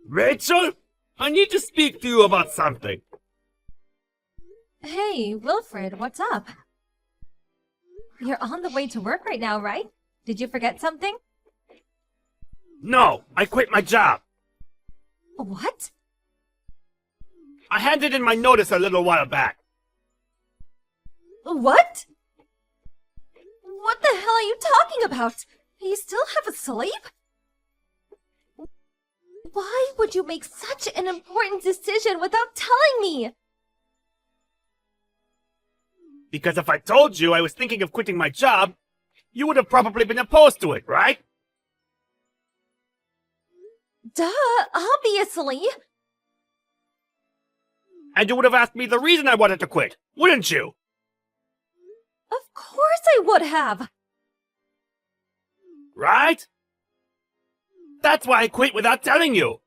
Rachel? I need to speak to you about something. Hey, Wilfred, what's up? You're on the way to work right now, right? Did you forget something? No, I quit my job. What? I handed in my notice a little while back. What? What the hell are you talking about? You still have a sleep? Why would you make such an important decision without telling me? Because if I told you I was thinking of quitting my job, you would have probably been opposed to it, right? Duh, obviously. And you would have asked me the reason I wanted to quit, wouldn't you? Of course I would have. Right? That's why I quit without telling you.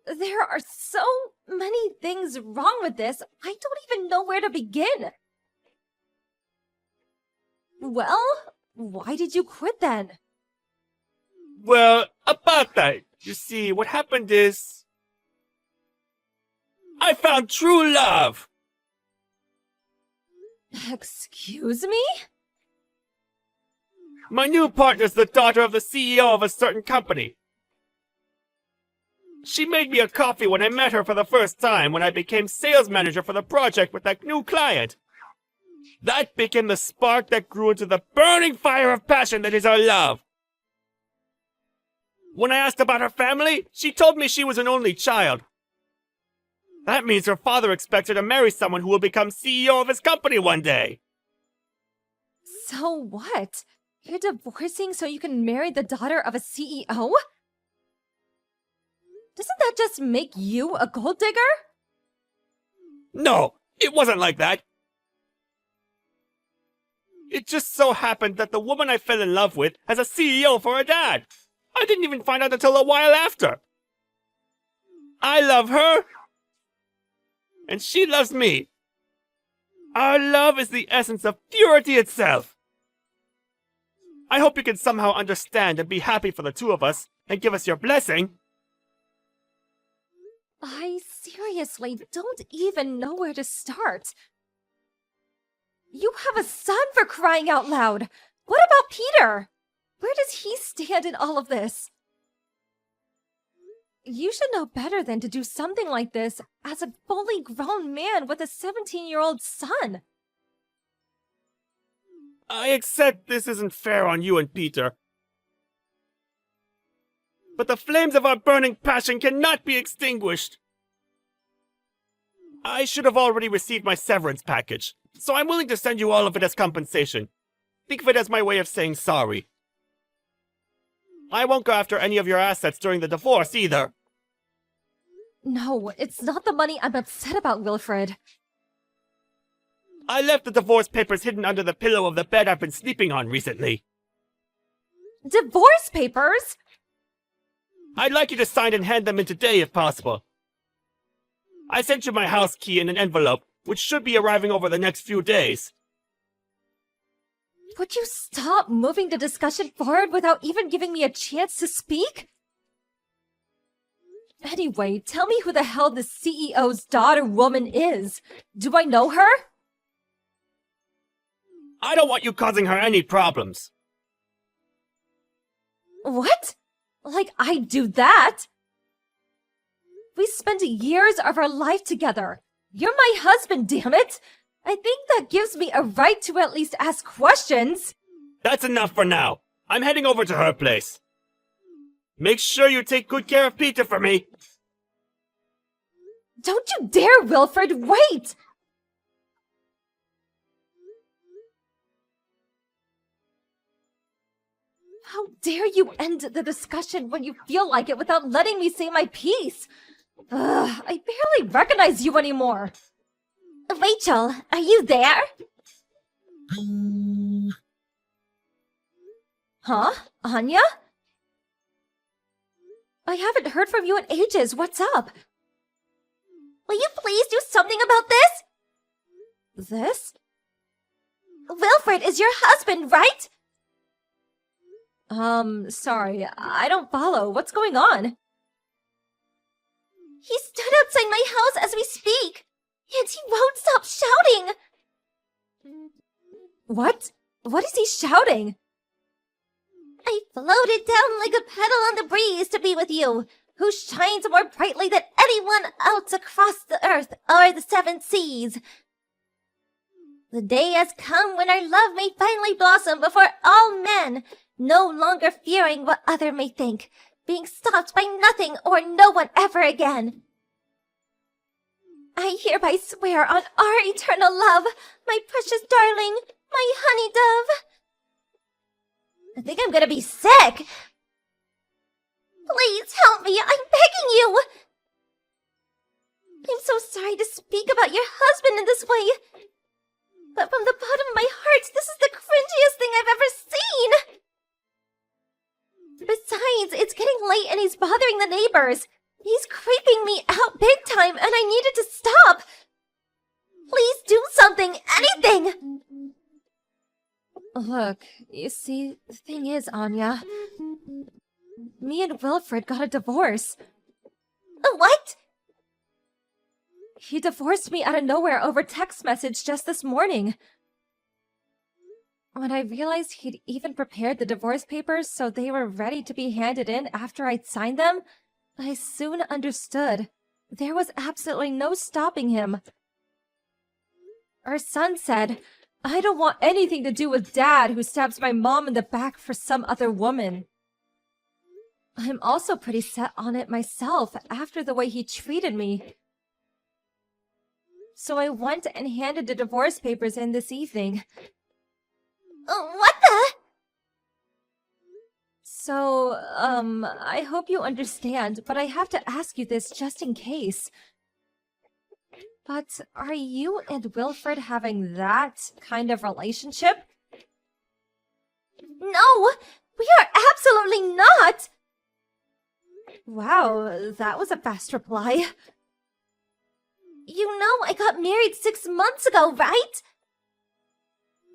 There are so many things wrong with this, I don't even know where to begin. Well, why did you quit then? Well, about that, you see, what happened is... I found true love! Excuse me? My new partner's the daughter of the CEO of a certain company. She made me a coffee when I met her for the first time when I became sales manager for the project with that new client. That became the spark that grew into the burning fire of passion that is our love. When I asked about her family, she told me she was an only child. That means her father expects her to marry someone who will become CEO of his company one day. So what? You're divorcing so you can marry the daughter of a CEO? Doesn't that just make you a gold digger? No, it wasn't like that. It just so happened that the woman I fell in love with has a CEO for a dad. I didn't even find out until a while after. I love her, and she loves me. Our love is the essence of purity itself. I hope you can somehow understand and be happy for the two of us and give us your blessing. I seriously don't even know where to start. You have a son, for crying out loud! What about Peter? Where does he stand in all of this? You should know better than to do something like this as a fully grown man with a 17-year-old son. I accept this isn't fair on you and Peter. But the flames of our burning passion cannot be extinguished. I should have already received my severance package, so I'm willing to send you all of it as compensation. Think of it as my way of saying sorry. I won't go after any of your assets during the divorce either. No, it's not the money I'm upset about, Wilfred. I left the divorce papers hidden under the pillow of the bed I've been sleeping on recently. Divorce papers? I'd like you to sign and hand them in today if possible. I sent you my house key in an envelope, which should be arriving over the next few days. Would you stop moving the discussion forward without even giving me a chance to speak? Anyway, tell me who the hell the CEO's daughter woman is. Do I know her? I don't want you causing her any problems. What? Like I'd do that? We spent years of our life together. You're my husband, damn it! I think that gives me a right to at least ask questions. That's enough for now. I'm heading over to her place. Make sure you take good care of Peter for me. Don't you dare, Wilfred! Wait! How dare you end the discussion when you feel like it without letting me say my piece? Ugh, I barely recognize you anymore. Rachel, are you there? Huh? Anya? I haven't heard from you in ages. What's up? Will you please do something about this? This? Wilfred is your husband, right? Sorry, I don't follow. What's going on? He stood outside my house as we speak, and he won't stop shouting! What? What is he shouting? I floated down like a petal on the breeze to be with you, who shines more brightly than anyone else across the earth or the seven seas. The day has come when our love may finally blossom before all men, no longer fearing what other may think, being stopped by nothing or no one ever again. I hereby swear on our eternal love, my precious darling, my honey dove. I think I'm gonna be sick. Please help me, I'm begging you. I'm so sorry to speak about your husband in this way, but from the bottom of my heart, this is the cringiest thing I've ever seen. Besides, it's getting late and he's bothering the neighbors. He's creeping me out big time and I need it to stop. Please do something, anything. Look, you see, the thing is, Anya, me and Wilfred got a divorce. What? He divorced me out of nowhere over text message just this morning. When I realized he'd even prepared the divorce papers so they were ready to be handed in after I'd signed them, I soon understood. There was absolutely no stopping him. Our son said, I don't want anything to do with Dad who stabs my mom in the back for some other woman. I'm also pretty set on it myself after the way he treated me. So I went and handed the divorce papers in this evening. What the? So, I hope you understand, but I have to ask you this just in case. But are you and Wilfred having that kind of relationship? No, we are absolutely not! Wow, that was a fast reply. You know I got married 6 months ago, right?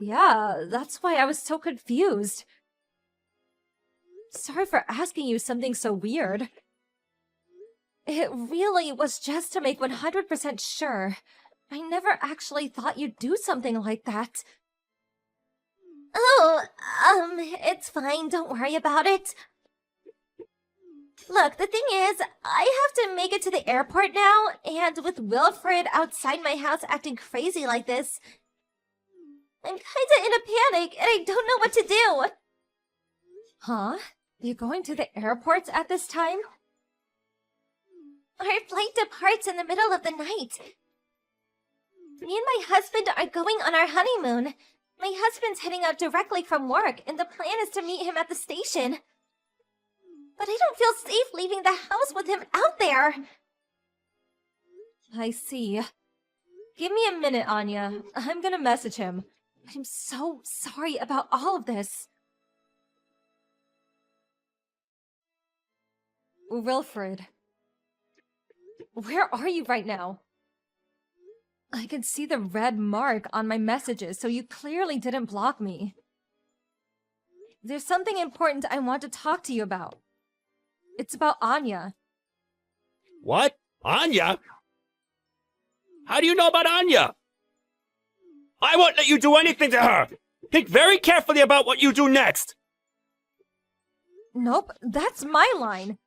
Yeah, that's why I was so confused. Sorry for asking you something so weird. It really was just to make 100% sure. I never actually thought you'd do something like that. Oh, it's fine, don't worry about it. Look, the thing is, I have to make it to the airport now, and with Wilfred outside my house acting crazy like this, I'm kinda in a panic, and I don't know what to do. Huh? You're going to the airport at this time? Our flight departs in the middle of the night. Me and my husband are going on our honeymoon. My husband's heading out directly from work, and the plan is to meet him at the station. But I don't feel safe leaving the house with him out there. I see. Give me a minute, Anya. I'm gonna message him. I'm so sorry about all of this. Wilfred. Where are you right now? I can see the red mark on my messages, so you clearly didn't block me. There's something important I want to talk to you about. It's about Anya. What? Anya? How do you know about Anya? I won't let you do anything to her! Think very carefully about what you do next! Nope, that's my line.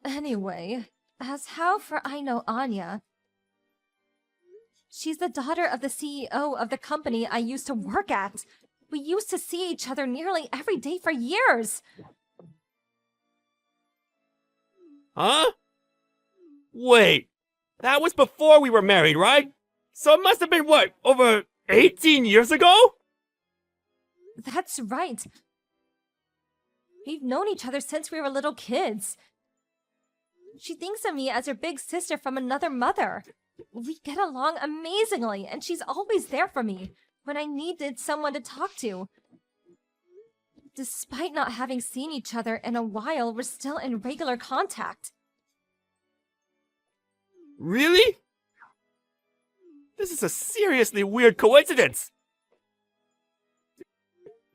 Anyway, as how for I know Anya, she's the daughter of the CEO of the company I used to work at. We used to see each other nearly every day for years. Huh? Wait, that was before we were married, right? So it must have been, what, over 18 years ago? That's right. We've known each other since we were little kids. She thinks of me as her big sister from another mother. We get along amazingly, and she's always there for me when I needed someone to talk to. Despite not having seen each other in a while, we're still in regular contact. Really? This is a seriously weird coincidence.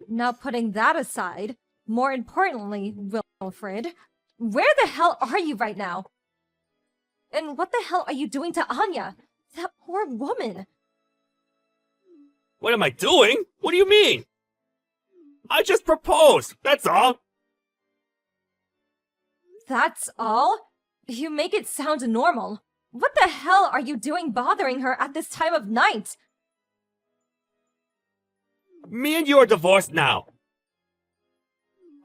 Now putting that aside, more importantly, Wilfred, Where the hell are you right now? And what the hell are you doing to Anya? That poor woman. What am I doing? What do you mean? I just proposed, that's all. That's all? You make it sound normal. What the hell are you doing bothering her at this time of night? Me and you are divorced now.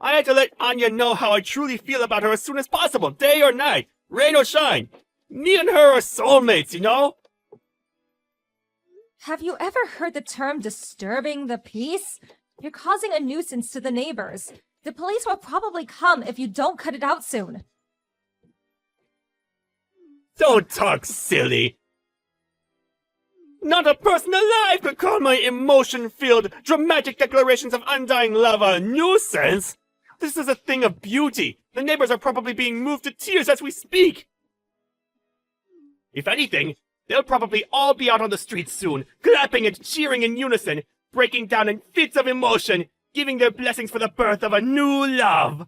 I had to let Anya know how I truly feel about her as soon as possible, day or night, rain or shine. Me and her are soulmates, you know? Have you ever heard the term disturbing the peace? You're causing a nuisance to the neighbors. The police will probably come if you don't cut it out soon. Don't talk silly. Not a person alive could call my emotion-filled, dramatic declarations of undying love a nuisance. This is a thing of beauty. The neighbors are probably being moved to tears as we speak. If anything, they'll probably all be out on the streets soon, clapping and cheering in unison, breaking down in fits of emotion, giving their blessings for the birth of a new love.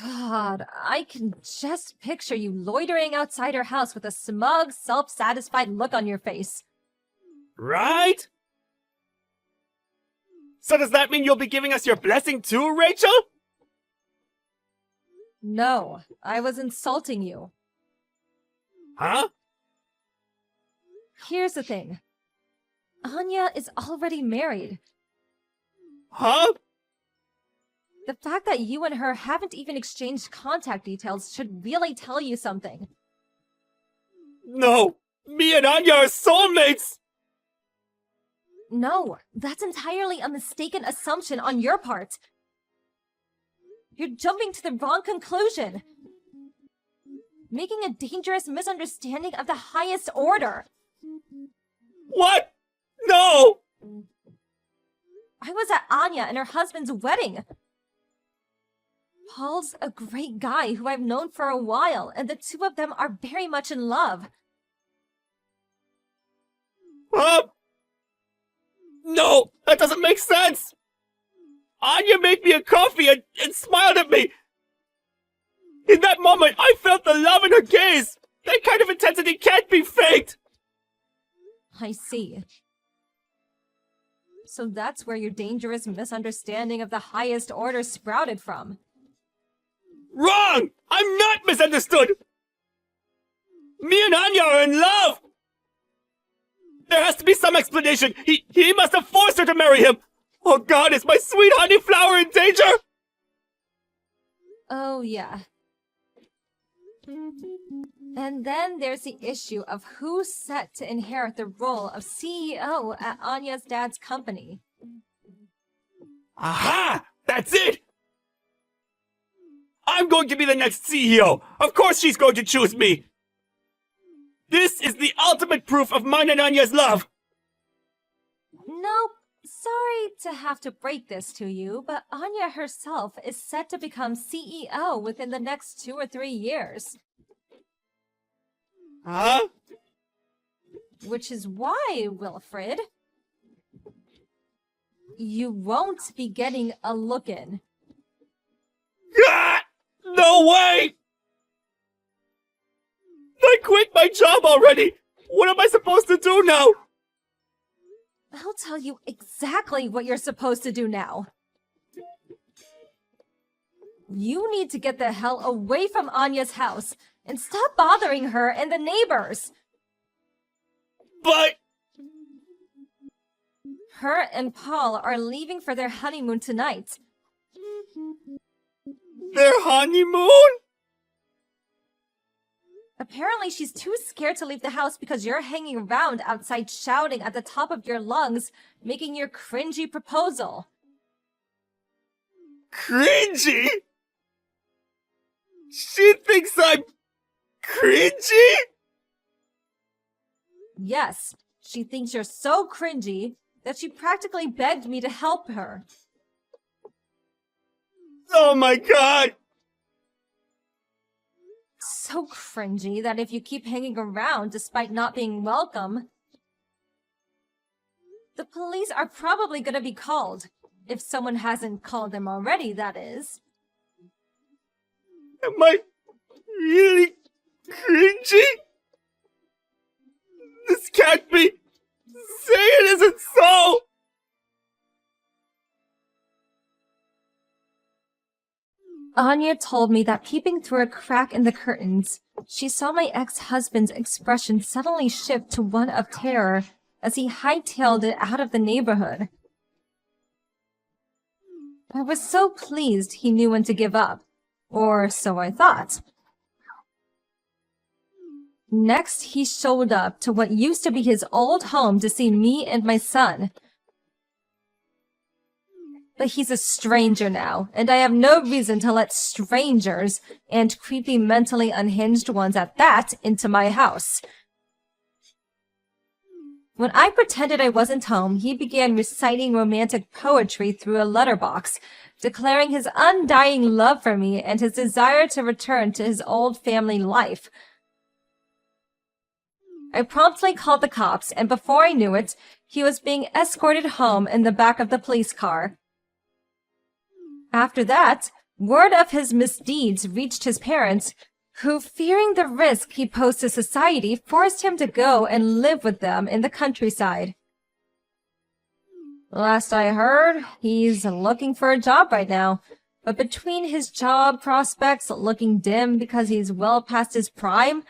God, I can just picture you loitering outside her house with a smug, self-satisfied look on your face. Right? So does that mean you'll be giving us your blessing too, Rachel? No, I was insulting you. Huh? Here's the thing. Anya is already married. Huh? The fact that you and her haven't even exchanged contact details should really tell you something. No! Me and Anya are soulmates! No, that's entirely a mistaken assumption on your part. You're jumping to the wrong conclusion. Making a dangerous misunderstanding of the highest order. What? No! I was at Anya and her husband's wedding. Paul's a great guy who I've known for a while, and the two of them are very much in love. Huh? No, that doesn't make sense! Anya made me a coffee and smiled at me! In that moment, I felt the love in her gaze! That kind of intensity can't be faked! I see. So that's where your dangerous misunderstanding of the highest order sprouted from. Wrong! I'm not misunderstood! Me and Anya are in love! There has to be some explanation! He must have forced her to marry him! Oh God, is my sweet honey flower in danger? Oh, yeah. And then there's the issue of who's set to inherit the role of CEO at Anya's dad's company. Aha! That's it! I'm going to be the next CEO! Of course she's going to choose me! This is the ultimate proof of mine and Anya's love! Nope. Sorry to have to break this to you, but Anya herself is set to become CEO within the next 2 or 3 years. Huh? Which is why, Wilfred, you won't be getting a look-in. Ah! No way! I quit my job already! What am I supposed to do now? I'll tell you exactly what you're supposed to do now. You need to get the hell away from Anya's house and stop bothering her and the neighbors. But... Her and Paul are leaving for their honeymoon tonight. their honeymoon? Apparently she's too scared to leave the house because you're hanging around outside shouting at the top of your lungs, making your cringy proposal. Cringy? She thinks I'm cringy? Yes, she thinks you're so cringy that she practically begged me to help her. Oh my God! So cringy that if you keep hanging around despite not being welcome, the police are probably gonna be called. If someone hasn't called them already, that is. Am I really cringy? This can't be. Say it isn't so! Anya told me that peeping through a crack in the curtains, she saw my ex-husband's expression suddenly shift to one of terror as he hightailed it out of the neighborhood. I was so pleased he knew when to give up, or so I thought. Next, he showed up to what used to be his old home to see me and my son. But he's a stranger now, and I have no reason to let strangers, and creepy mentally unhinged ones at that, into my house. When I pretended I wasn't home, he began reciting romantic poetry through a letterbox, declaring his undying love for me and his desire to return to his old family life. I promptly called the cops, and before I knew it, he was being escorted home in the back of the police car. After that, word of his misdeeds reached his parents, who, fearing the risk he posed to society, forced him to go and live with them in the countryside. Last I heard, he's looking for a job right now, but between his job prospects looking dim because he's well past his prime,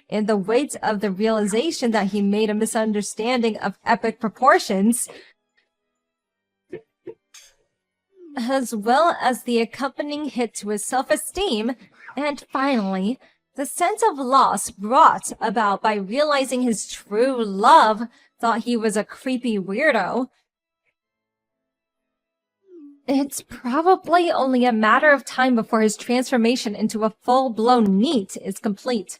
and the weight of the realization that he made a misunderstanding of epic proportions, as well as the accompanying hit to his self-esteem, and finally, the sense of loss brought about by realizing his true love thought he was a creepy weirdo, it's probably only a matter of time before his transformation into a full-blown NEET is complete.